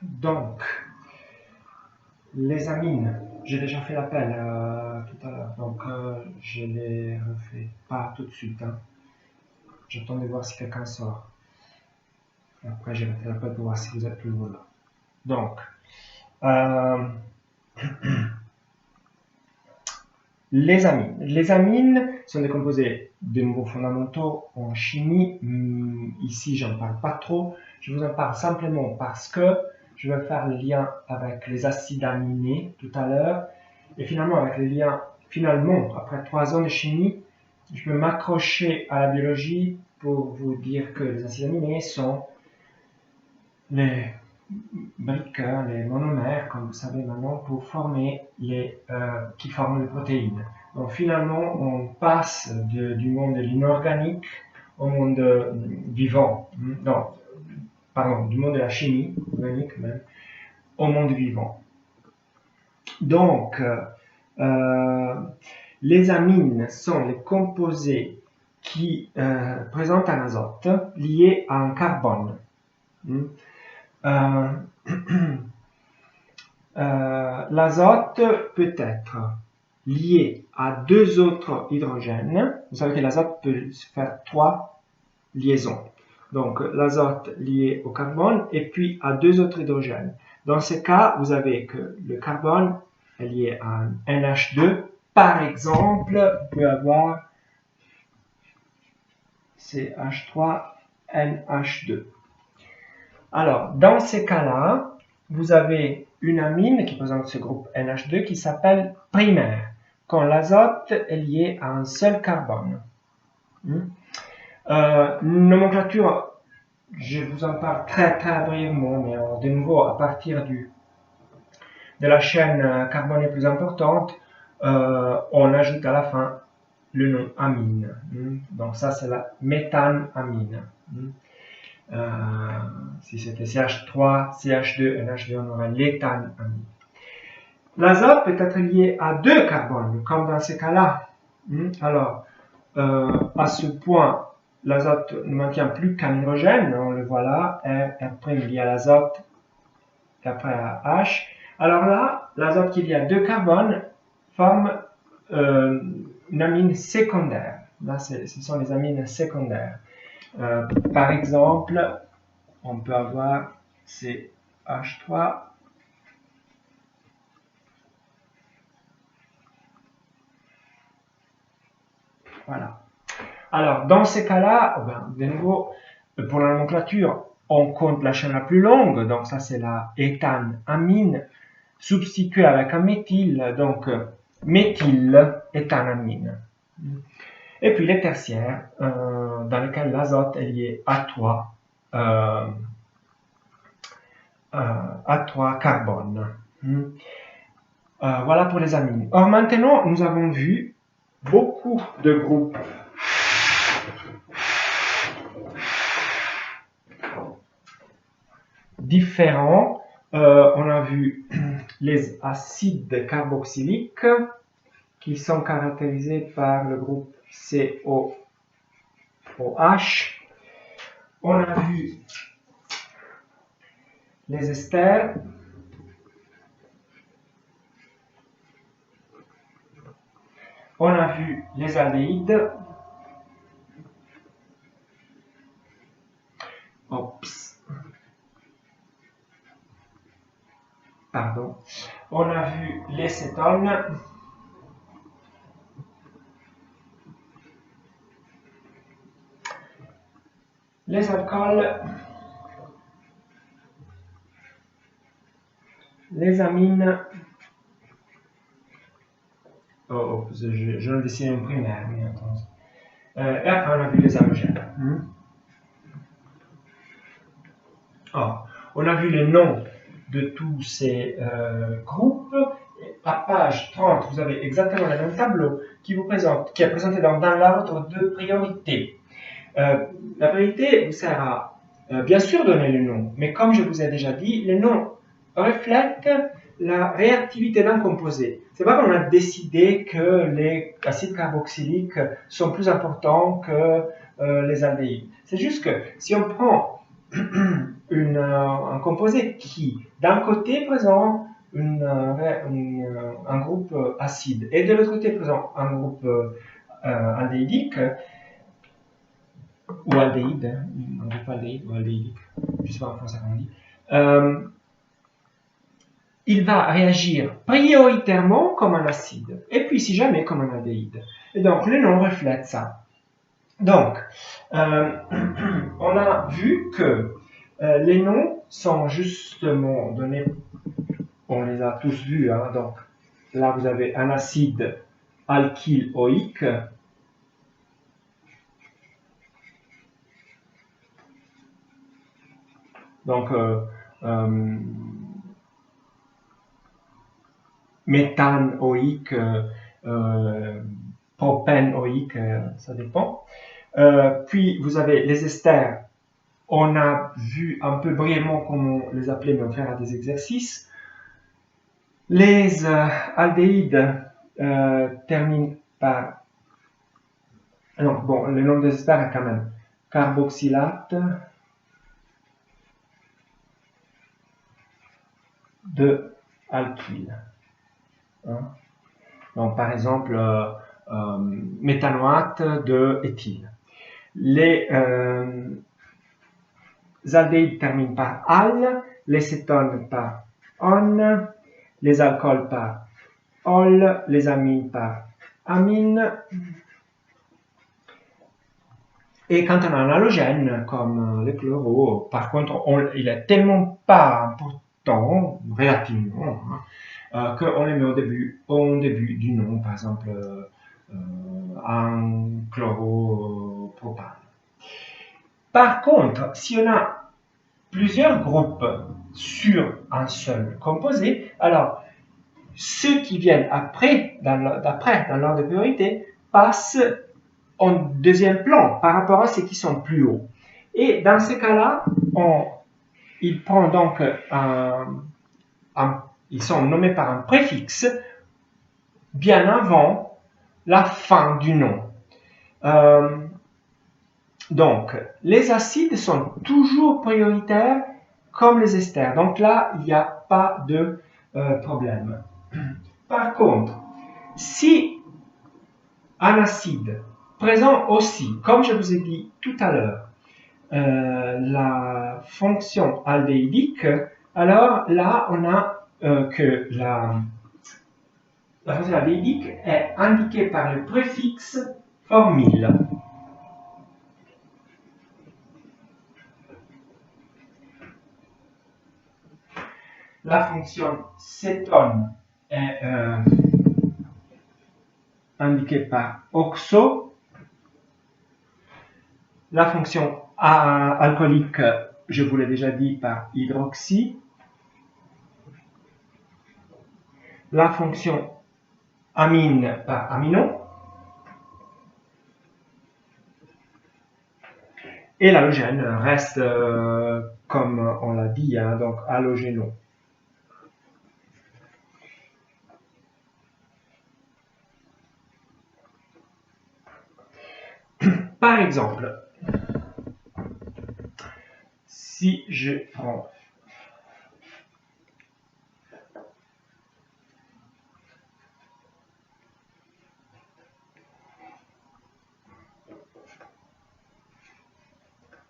Donc, les amines, j'ai déjà fait l'appel tout à l'heure, donc je ne les refais pas tout de suite. Hein. J'attends de voir si quelqu'un sort. Et après, je vais faire l'appel pour voir si vous êtes toujours là. Donc, les amines. Les amines sont des composés de nouveaux fondamentaux en chimie. Ici, j'en parle pas trop. Je vous en parle simplement parce que je vais faire le lien avec les acides aminés tout à l'heure. Et finalement, avec les liens, après 3 ans de chimie, je peux m'accrocher à la biologie pour vous dire que les acides aminés sont les briques, les monomères, comme vous savez maintenant, pour former qui forment les protéines. Donc finalement, on passe du monde de l'inorganique au monde vivant. Non, pardon, du monde de la chimie, organique même, au monde vivant. Donc, les amines sont les composés qui présentent un azote lié à un carbone. L'azote peut être lié à 2 autres hydrogènes. Vous savez que l'azote peut faire 3 liaisons. Donc l'azote lié au carbone et puis à 2 autres hydrogènes. Dans ce cas, vous avez que le carbone est lié à un NH2. Par exemple, vous pouvez avoir CH3NH2. Alors, dans ces cas-là, vous avez une amine qui présente ce groupe NH2 qui s'appelle primaire, quand l'azote est lié à un seul carbone. Nomenclature, je vous en parle très brièvement, mais de nouveau, à partir de la chaîne carbonée plus importante, on ajoute à la fin le nom amine. Donc ça, c'est la méthanamine. Si c'était CH3, CH2, NH2, on aurait l'éthanamine. L'azote peut être lié à 2 carbones, comme dans ces cas-là. Alors, à ce point, l'azote ne maintient plus qu'un hydrogène, on le voit là, R' lié à l'azote, et après à H. Alors là, l'azote qui est lié à 2 carbones forme une amine secondaire. Là, ce sont les amines secondaires. Par exemple, on peut avoir CH3 voilà. Alors, dans ces cas-là, de nouveau, pour la nomenclature, on compte la chaîne la plus longue, donc ça c'est la éthanamine, substituée avec un méthyle, donc méthyl-éthanamine. Et puis les tertiaires, dans lesquels l'azote est lié à 3 carbones. Voilà pour les amines. Or maintenant, nous avons vu beaucoup de groupes différents. On a vu les acides carboxyliques qui sont caractérisés par le groupe COOH. On a vu les esters. On a vu les aldéhydes. Pardon. On a vu les cétones. Les alcools. Les amines. Je le dessine en primaire, mais attends. Et après, on a vu les halogènes. On a vu les noms de tous ces groupes. À page 30, vous avez exactement le même tableau qui est présenté dans l'ordre de priorité. La priorité vous sert à bien sûr donner le nom, mais comme je vous ai déjà dit, le nom reflète la réactivité d'un composé. C'est pas qu'on a décidé que les acides carboxyliques sont plus importants que les aldéhydes. C'est juste que si on prend un composé qui, d'un côté, présente un groupe acide et de l'autre côté, présente un groupe aldéhydique, ou aldéhyde, un groupe aldéhyde ou aldéhydique, je ne sais pas en français comment on dit, il va réagir prioritairement comme un acide, et puis si jamais comme un aldéhyde. Et donc le nom reflète ça. Donc, on a vu que les noms sont justement donnés, on les a tous vus, hein, donc là vous avez un acide alkyl-OIque, donc méthane-OIque, propène-OIque, ça dépend. Puis vous avez les esters, on a vu un peu brièvement comment les appeler, mais on fera des exercices. Les aldéhydes terminent par... Non, bon, le nom des esters est quand même carboxylate de alkyle. Hein? Donc, par exemple, méthanoate de éthyle. Les aldéhydes terminent par al, les cétones par on, les alcools par ol, les amines par amine. Et quand on a un halogène, comme le chloro, par contre, il est tellement pas important, relativement, qu'on les met au début du nom, par exemple, un chloropropane. Par contre, si on a plusieurs groupes sur un seul composé, alors ceux qui viennent après, dans l'ordre de priorité, passent en deuxième plan par rapport à ceux qui sont plus hauts. Et dans ce cas-là, il prend donc ils sont nommés par un préfixe bien avant la fin du nom. Donc, les acides sont toujours prioritaires comme les esters. Donc là, il n'y a pas de problème. Par contre, si un acide présent aussi, comme je vous ai dit tout à l'heure, la fonction aldéhydique, alors là, on a que la fonction aldéhydique est indiquée par le préfixe formyle. La fonction cétone est indiquée par oxo. La fonction alcoolique, je vous l'ai déjà dit, par hydroxy. La fonction amine par aminon. Et l'halogène reste, comme on l'a dit, hein, donc halogénon. Par exemple, si je prends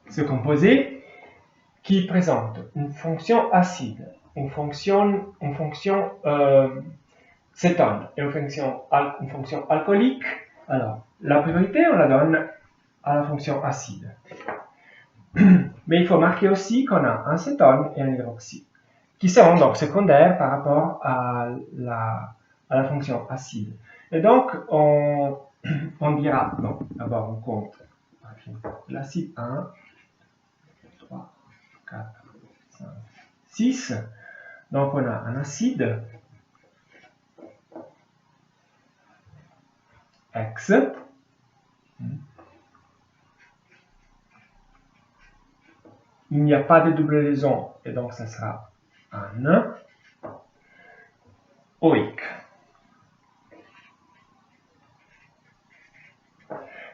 ce composé qui présente une fonction acide, une fonction cétone et une fonction alcoolique, alors la priorité on la donne à la fonction acide. Mais il faut marquer aussi qu'on a un cétone et un hydroxy, qui seront donc secondaires par rapport à la fonction acide. Et donc, on dira, donc, d'abord on compte l'acide 1, 3, 4, 5, 6. Donc, on a un acide X. Il n'y a pas de double liaison, et donc ça sera un OIC.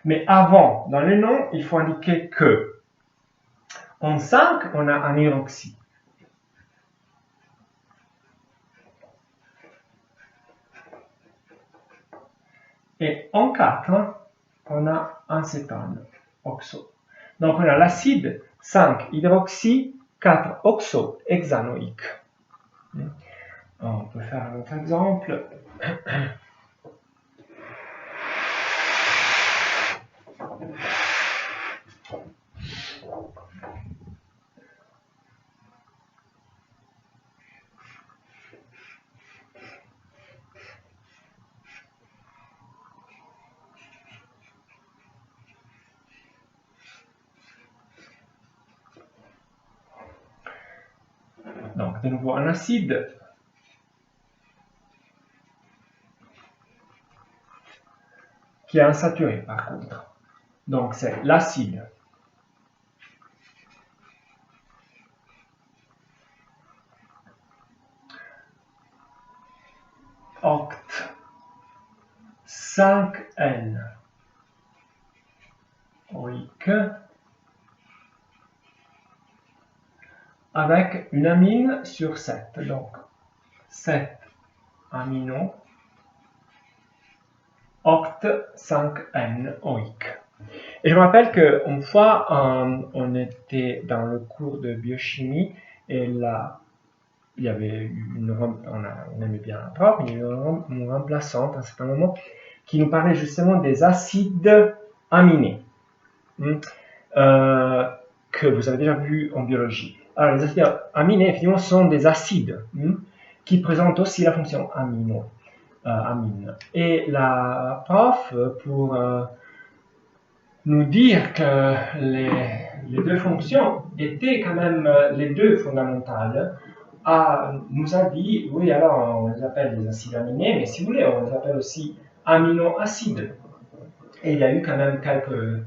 Mais avant, dans le nom, il faut indiquer que En 5, on a un hydroxy. Et en 4, on a un cétone, oxo. Donc, on a l'acide 5 hydroxy, 4 oxo hexanoïque. On peut faire un autre exemple. Donc, de nouveau, un acide qui est insaturé, par contre. Donc, c'est l'acide oct 5N oïque avec une amine sur 7. Donc, 7 aminos oct 5N oïque. Et je me rappelle qu'une fois, on était dans le cours de biochimie et là, il y avait on aimait bien la prof, mais il y avait une remplaçante à un certain moment qui nous parlait justement des acides aminés que vous avez déjà vu en biologie. Alors, les acides aminés, effectivement, sont des acides qui présentent aussi la fonction amine. Et la prof, pour nous dire que les deux fonctions étaient quand même les deux fondamentales, nous a dit, oui, alors on les appelle des acides aminés, mais si vous voulez, on les appelle aussi aminoacides. Et il y a eu quand même quelques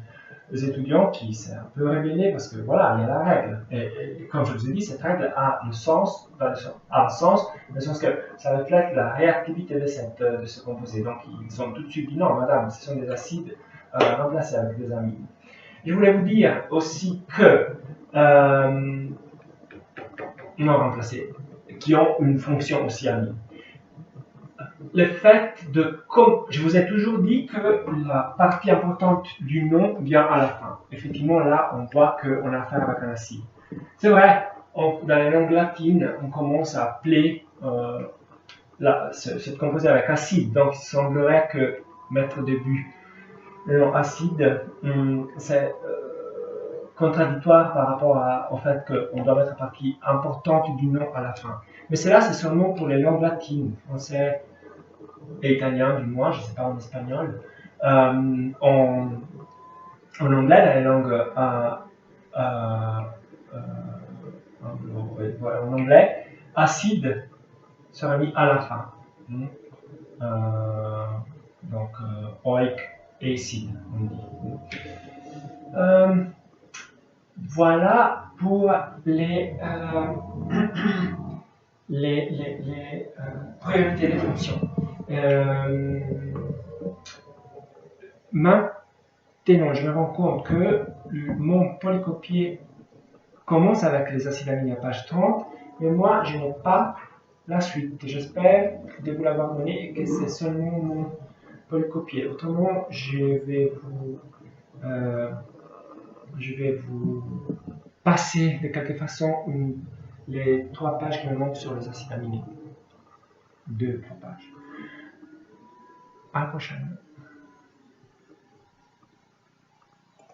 étudiants qui s'est un peu rébellés parce que voilà, il y a la règle. Et comme je vous ai dit, cette règle a un sens, dans le sens que ça reflète la réactivité de ce composé. Donc ils ont tout de suite dit non, madame, ce sont des acides remplacés avec des amines. Je voulais vous dire aussi que non remplacés, qui ont une fonction aussi amine. Le fait de, comme je vous ai toujours dit que la partie importante du nom vient à la fin. Effectivement, là, on voit qu'on a affaire avec un acide. C'est vrai, dans les langues latines, on commence à appeler cette composé avec acide. Donc, il semblerait que mettre au début le nom acide, c'est contradictoire par rapport au fait qu'on doit mettre la partie importante du nom à la fin. Mais cela, c'est seulement pour les langues latines, français et italien, du moins, je ne sais pas en espagnol. En anglais, dans les langues en anglais, acide sera mis à la fin. Donc, oic et acide, on dit. Voilà pour les priorités des fonctions. Maintenant, je me rends compte que mon polycopier commence avec les acides aminés à page 30, mais moi, je n'ai pas la suite. J'espère de vous l'avoir donné et que c'est seulement mon polycopier. Autrement, je vais vous passer de quelque façon les 3 pages qui me manquent sur les acides aminés. 2-3 pages. À la prochaine.